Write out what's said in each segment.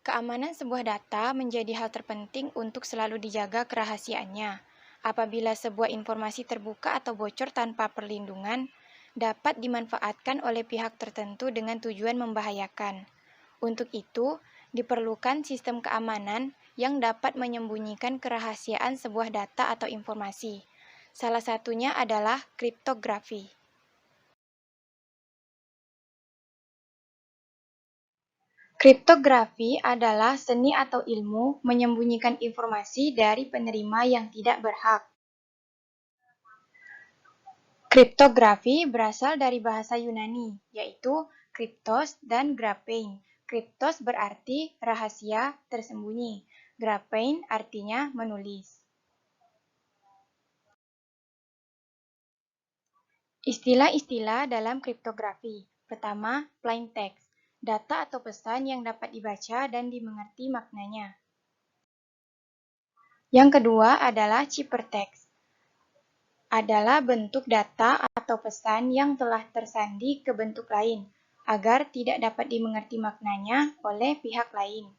Keamanan sebuah data menjadi hal terpenting untuk selalu dijaga kerahasiaannya. Apabila sebuah informasi terbuka atau bocor tanpa perlindungan, dapat dimanfaatkan oleh pihak tertentu dengan tujuan membahayakan. Untuk itu, diperlukan sistem keamanan yang dapat menyembunyikan kerahasiaan sebuah data atau informasi. Salah satunya adalah kriptografi. Kriptografi adalah seni atau ilmu menyembunyikan informasi dari penerima yang tidak berhak. Kriptografi berasal dari bahasa Yunani, yaitu kriptos dan graphein. Kriptos berarti rahasia, tersembunyi. Graphein artinya menulis. Istilah-istilah dalam kriptografi. Pertama, plain text. Data atau pesan yang dapat dibaca dan dimengerti maknanya. Yang kedua adalah ciphertext. Adalah bentuk data atau pesan yang telah tersandi ke bentuk lain, agar tidak dapat dimengerti maknanya oleh pihak lain.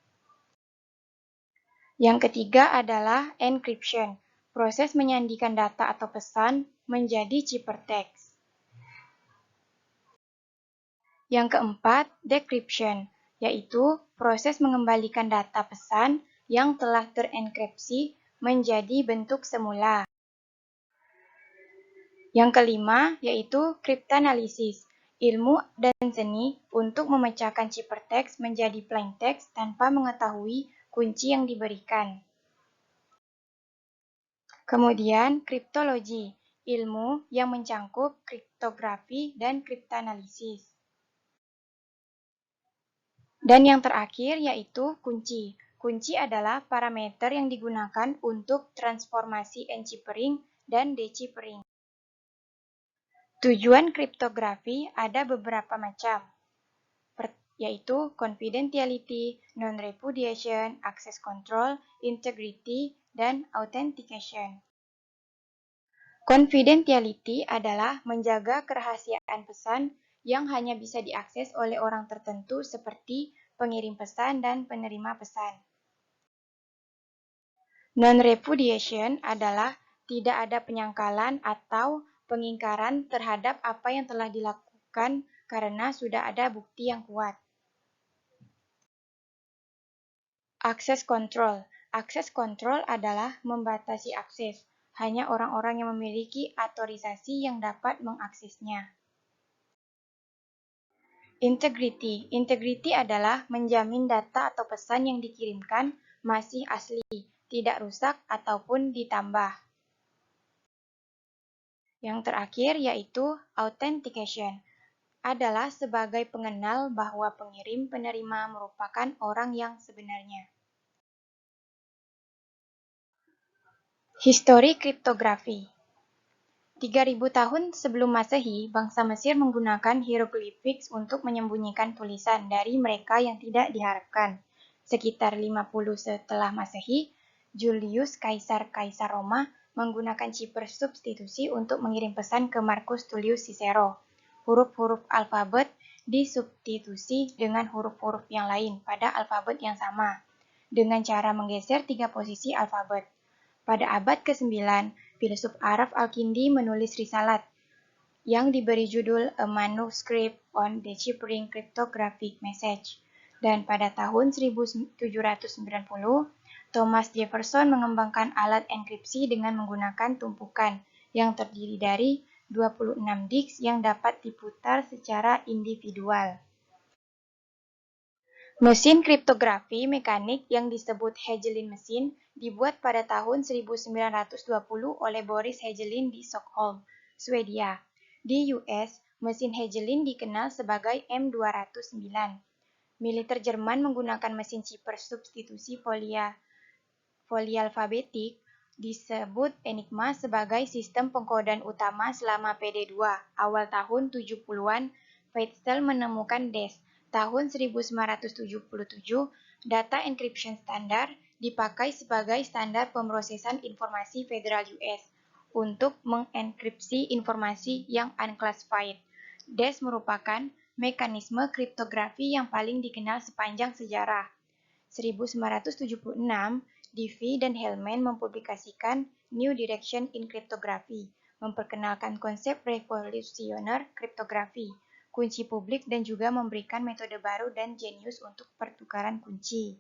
Yang ketiga adalah encryption, proses menyandikan data atau pesan menjadi ciphertext. Yang keempat, decryption, yaitu proses mengembalikan data pesan yang telah terenkripsi menjadi bentuk semula. Yang kelima, yaitu cryptanalysis, ilmu dan seni untuk memecahkan ciphertext menjadi plain text tanpa mengetahui kunci yang diberikan. Kemudian, kriptologi, ilmu yang mencangkup kriptografi dan kriptanalisis. Dan yang terakhir yaitu kunci. Kunci adalah parameter yang digunakan untuk transformasi enciphering dan deciphering. Tujuan kriptografi ada beberapa macam, yaitu confidentiality, non-repudiation, access control, integrity, dan authentication. Confidentiality adalah menjaga kerahasiaan pesan yang hanya bisa diakses oleh orang tertentu seperti pengirim pesan dan penerima pesan. Non-repudiation adalah tidak ada penyangkalan atau pengingkaran terhadap apa yang telah dilakukan karena sudah ada bukti yang kuat. Access control. Access control adalah membatasi akses. Hanya orang-orang yang memiliki otorisasi yang dapat mengaksesnya. Integrity. Integrity adalah menjamin data atau pesan yang dikirimkan masih asli, tidak rusak ataupun ditambah. Yang terakhir yaitu authentication. Adalah sebagai pengenal bahwa pengirim penerima merupakan orang yang sebenarnya. Histori kriptografi. 3000 tahun sebelum Masehi, bangsa Mesir menggunakan hieroglifix untuk menyembunyikan tulisan dari mereka yang tidak diharapkan. Sekitar 50 setelah Masehi, Julius Kaisar Roma menggunakan chipper substitusi untuk mengirim pesan ke Marcus Tullius Cicero. Huruf-huruf alfabet disubstitusi dengan huruf-huruf yang lain pada alfabet yang sama, dengan cara menggeser 3 posisi alfabet. Pada abad ke-9, filsuf Arab Al-Kindi menulis risalat yang diberi judul A Manuscript on Deciphering Cryptographic Message. Dan pada tahun 1790, Thomas Jefferson mengembangkan alat enkripsi dengan menggunakan tumpukan yang terdiri dari 26 disks yang dapat diputar secara individual. Mesin kriptografi mekanik yang disebut Hegelin mesin dibuat pada tahun 1920 oleh Boris Hegelin di Stockholm, Swedia. Di US, mesin Hegelin dikenal sebagai M209. Militer Jerman menggunakan mesin chipper substitusi polialfabetik disebut Enigma sebagai sistem pengkodean utama selama PD2. Awal tahun 70-an, Feitzel menemukan DES. Tahun 1977, data encryption standar dipakai sebagai standar pemrosesan informasi federal US untuk mengenkripsi informasi yang unclassified. DES merupakan mekanisme kriptografi yang paling dikenal sepanjang sejarah. 1976, Diffie dan Hellman mempublikasikan New Direction in Cryptography, memperkenalkan konsep revolusioner kriptografi, kunci publik dan juga memberikan metode baru dan jenius untuk pertukaran kunci.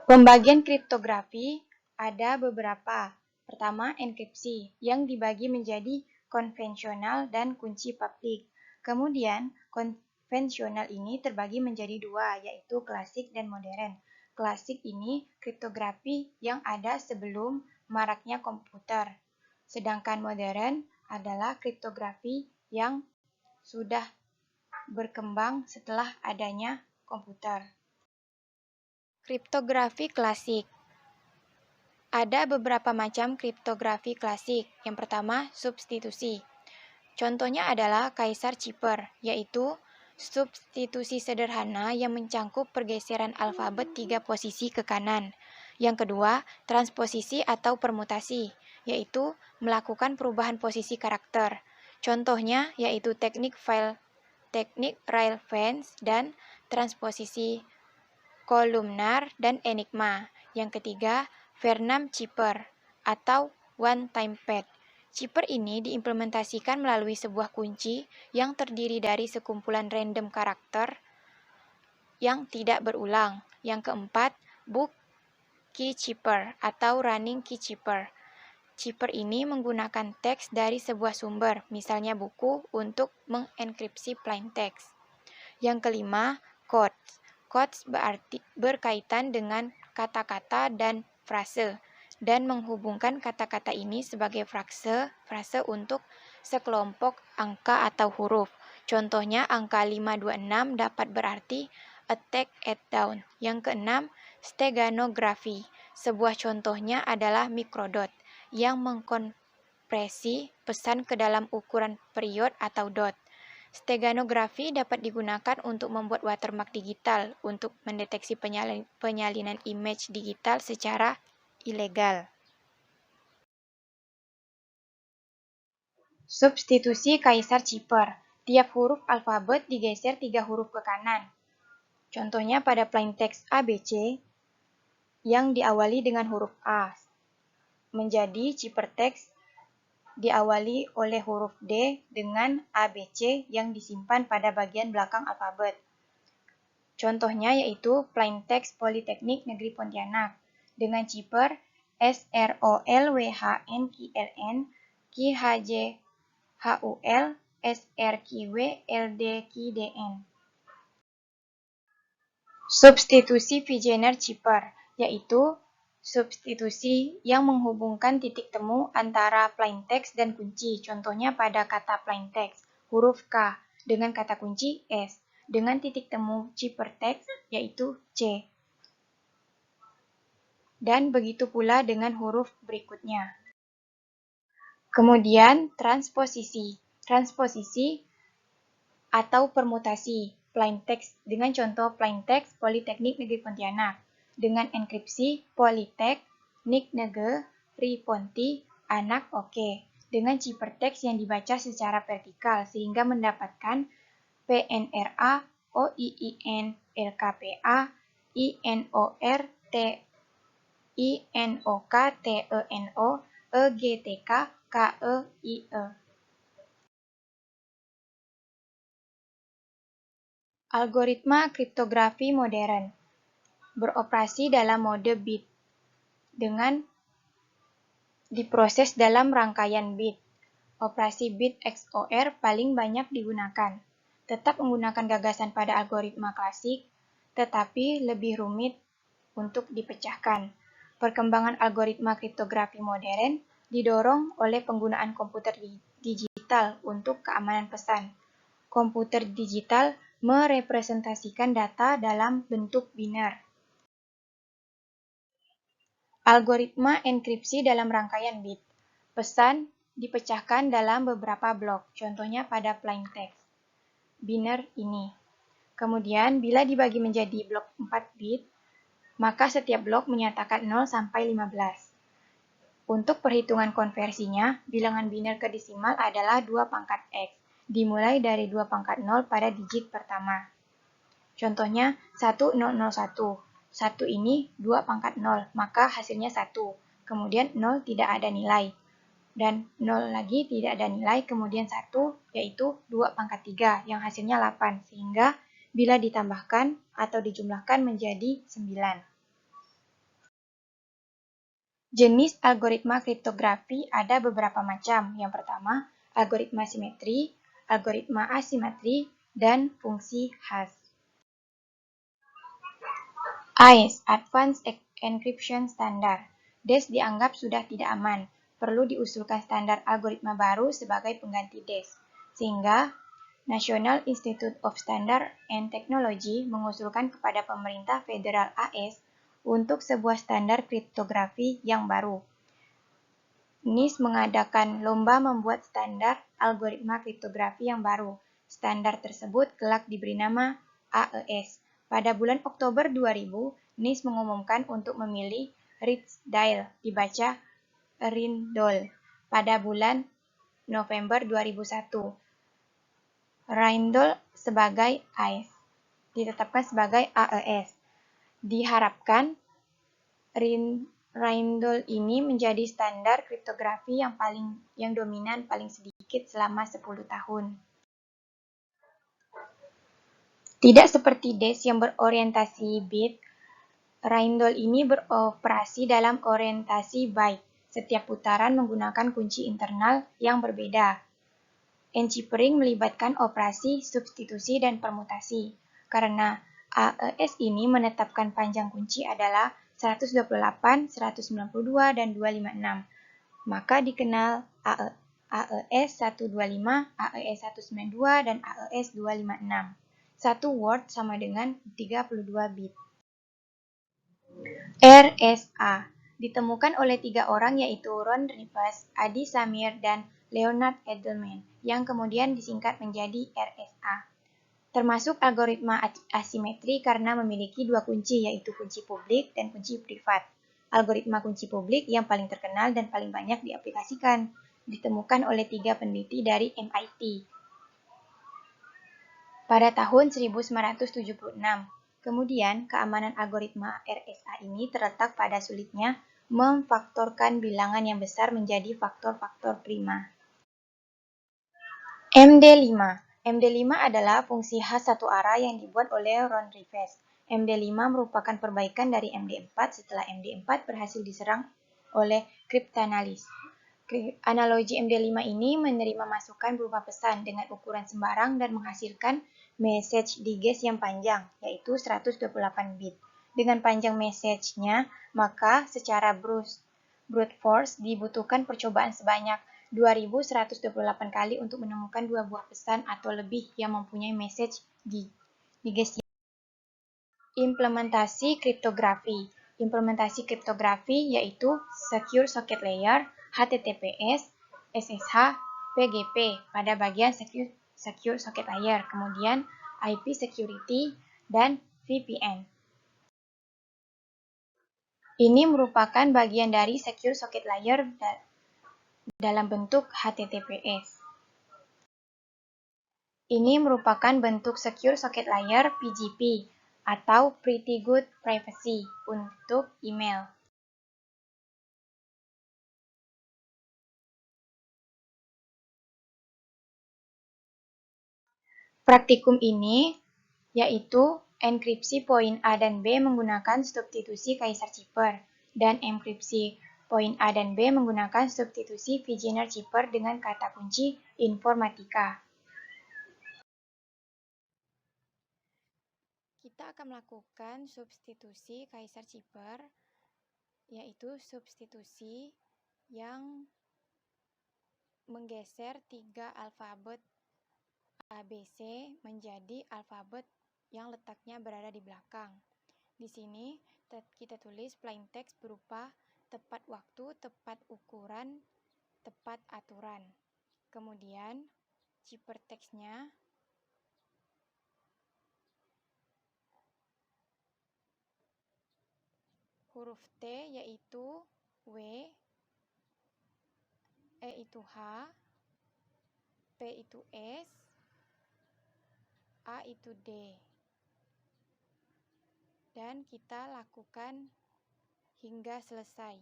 Pembagian kriptografi ada beberapa. Pertama, enkripsi, yang dibagi menjadi konvensional dan kunci publik. Kemudian, konvensional ini terbagi menjadi dua, yaitu klasik dan modern. Klasik ini kriptografi yang ada sebelum maraknya komputer. Sedangkan modern adalah kriptografi yang sudah berkembang setelah adanya komputer. Kriptografi klasik. Ada beberapa macam kriptografi klasik. Yang pertama, substitusi. Contohnya adalah Kaisar Cipper, yaitu substitusi sederhana yang mencangkup pergeseran alfabet 3 posisi ke kanan. Yang kedua, transposisi atau permutasi, yaitu melakukan perubahan posisi karakter. Contohnya yaitu teknik Riemann dan transposisi kolumnar dan enigma. Yang ketiga, Vernam-Cipper atau one-time pad. Cipper ini diimplementasikan melalui sebuah kunci yang terdiri dari sekumpulan random karakter yang tidak berulang. Yang keempat, book key cipher atau running key cipher. Cipher ini menggunakan teks dari sebuah sumber, misalnya buku, untuk mengenkripsi plain text. Yang kelima, quotes. Quotes berkaitan dengan kata-kata dan frase, dan menghubungkan kata-kata ini sebagai frase untuk sekelompok angka atau huruf. Contohnya, angka 526 dapat berarti attack at dawn. Yang keenam, steganografi. Sebuah contohnya adalah microdot, yang mengkompresi pesan ke dalam ukuran period atau dot. Steganografi dapat digunakan untuk membuat watermark digital untuk mendeteksi penyalinan image digital secara ilegal. Substitusi Kaisar Cipper. Tiap huruf alfabet digeser 3 huruf ke kanan. Contohnya pada plain text ABC yang diawali dengan huruf A menjadi ciphertext diawali oleh huruf D dengan ABC yang disimpan pada bagian belakang alfabet. Contohnya yaitu plain text Politeknik Negeri Pontianak dengan cipher SROLWHNQLN QHJHUL SRQWLDQDN. Substitusi Vigener Cipher, yaitu substitusi yang menghubungkan titik temu antara plain text dan kunci. Contohnya pada kata plain text, huruf K dengan kata kunci S, dengan titik temu ciphertext yaitu C. Dan begitu pula dengan huruf berikutnya. Kemudian transposisi. Transposisi atau permutasi plain text dengan contoh plain text Politeknik Negeri Pontianak. Dengan enkripsi Politeknik Negeri Ponti Anak Oke dengan ciphertext yang dibaca secara vertikal sehingga mendapatkan PNRA OIIN LKPA INOR INOK TENO EGTK KEIE. Algoritma kriptografi modern beroperasi dalam mode bit dengan diproses dalam rangkaian bit. Operasi bit XOR paling banyak digunakan. Tetap menggunakan gagasan pada algoritma klasik, tetapi lebih rumit untuk dipecahkan. Perkembangan algoritma kriptografi modern didorong oleh penggunaan komputer digital untuk keamanan pesan. Komputer digital merepresentasikan data dalam bentuk biner. Algoritma enkripsi dalam rangkaian bit. Pesan dipecahkan dalam beberapa blok, contohnya pada plain text biner ini. Kemudian, bila dibagi menjadi blok 4 bit, maka setiap blok menyatakan 0 sampai 15. Untuk perhitungan konversinya, bilangan biner ke desimal adalah 2 pangkat X, dimulai dari 2 pangkat 0 pada digit pertama. Contohnya 1001. 1 ini 2 pangkat 0, maka hasilnya 1. Kemudian 0 tidak ada nilai. Dan 0 lagi tidak ada nilai, kemudian 1 yaitu 2 pangkat 3 yang hasilnya 8. Sehingga bila ditambahkan atau dijumlahkan menjadi 9. Jenis algoritma kriptografi ada beberapa macam. Yang pertama, algoritma simetri, algoritma asimetri, dan fungsi hash. AES (Advanced Encryption Standard). DES dianggap sudah tidak aman. Perlu diusulkan standar algoritma baru sebagai pengganti DES. Sehingga National Institute of Standards and Technology mengusulkan kepada pemerintah federal AES untuk sebuah standar kriptografi yang baru. NIST mengadakan lomba membuat standar algoritma kriptografi yang baru. Standar tersebut kelak diberi nama AES. Pada bulan Oktober 2000, NIST mengumumkan untuk memilih Rijndael, dibaca Rijndael. Pada bulan November 2001, Rijndael sebagai AES, ditetapkan sebagai AES. Diharapkan Rijndael ini menjadi standar kriptografi yang dominan paling sedikit selama 10 tahun. Tidak seperti DES yang berorientasi bit, Rijndael ini beroperasi dalam orientasi byte. Setiap putaran menggunakan kunci internal yang berbeda. Enciphering melibatkan operasi substitusi dan permutasi. Karena AES ini menetapkan panjang kunci adalah 128, 192, dan 256, maka dikenal AES 125, AES 192, dan AES 256. Satu word sama dengan 32 bit. RSA ditemukan oleh 3 orang yaitu Ron Rivers, Adi Samir, dan Leonard Edelman, yang kemudian disingkat menjadi RSA. Termasuk algoritma asimetri karena memiliki 2 kunci, yaitu kunci publik dan kunci privat. Algoritma kunci publik yang paling terkenal dan paling banyak diaplikasikan, ditemukan oleh 3 peneliti dari MIT pada tahun 1976. Kemudian, keamanan algoritma RSA ini terletak pada sulitnya memfaktorkan bilangan yang besar menjadi faktor-faktor prima. MD5. MD5 adalah fungsi hash satu arah yang dibuat oleh Ron Rivers. MD5 merupakan perbaikan dari MD4 setelah MD4 berhasil diserang oleh kriptanalis. Analogi MD5 ini menerima masukan berupa pesan dengan ukuran sembarang dan menghasilkan message digest yang panjang, yaitu 128 bit. Dengan panjang message-nya, maka secara brute force dibutuhkan percobaan sebanyak 2128 kali untuk menemukan 2 buah pesan atau lebih yang mempunyai message digest. Implementasi kriptografi. Implementasi kriptografi yaitu Secure Socket Layer, HTTPS, SSH, PGP pada bagian Secure Socket Layer, kemudian IP Security, dan VPN. Ini merupakan bagian dari Secure Socket Layer dalam bentuk HTTPS. Ini merupakan bentuk Secure Socket Layer PGP atau Pretty Good Privacy untuk email. Praktikum ini yaitu enkripsi poin A dan B menggunakan substitusi Kaisar Chipper dan enkripsi poin A dan B menggunakan substitusi Vigener Chipper dengan kata kunci informatika. Kita akan melakukan substitusi Kaisar Chipper, yaitu substitusi yang menggeser 3 alfabet ABC menjadi alfabet yang letaknya berada di belakang. Di sini kita tulis plain text berupa tepat waktu, tepat ukuran, tepat aturan. Kemudian ciphertext-nya huruf T yaitu W, E itu H, P itu S, A itu D. dan kita lakukan hingga selesai.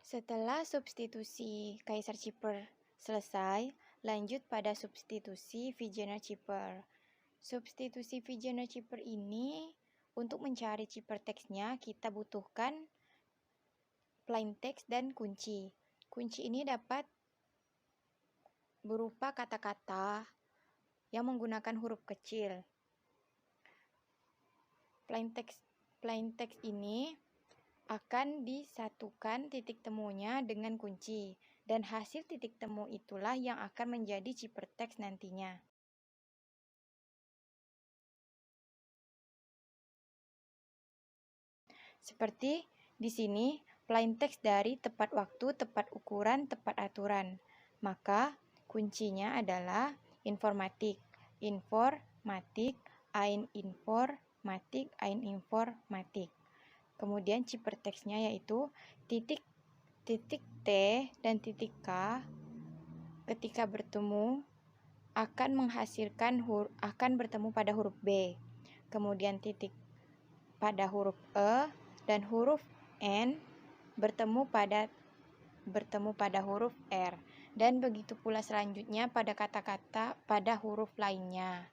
Setelah substitusi Caesar Cheeper selesai, lanjut pada substitusi Vigenère-Cheeper. Substitusi Vigenère-Cheeper ini, untuk mencari ciphertext-nya, kita butuhkan plain text dan kunci. Kunci ini dapat berupa kata-kata yang menggunakan huruf kecil. Plain text ini akan disatukan titik temunya dengan kunci, dan hasil titik temu itulah yang akan menjadi ciphertext nantinya. Seperti di sini, plain text dari tepat waktu, tepat ukuran, tepat aturan. Maka kuncinya adalah informatik, ain informatik. Kemudian ciphertext-nya yaitu titik T dan titik K ketika bertemu akan bertemu pada huruf B. Kemudian titik pada huruf E dan huruf N bertemu pada huruf R. Dan begitu pula selanjutnya pada kata-kata pada huruf lainnya.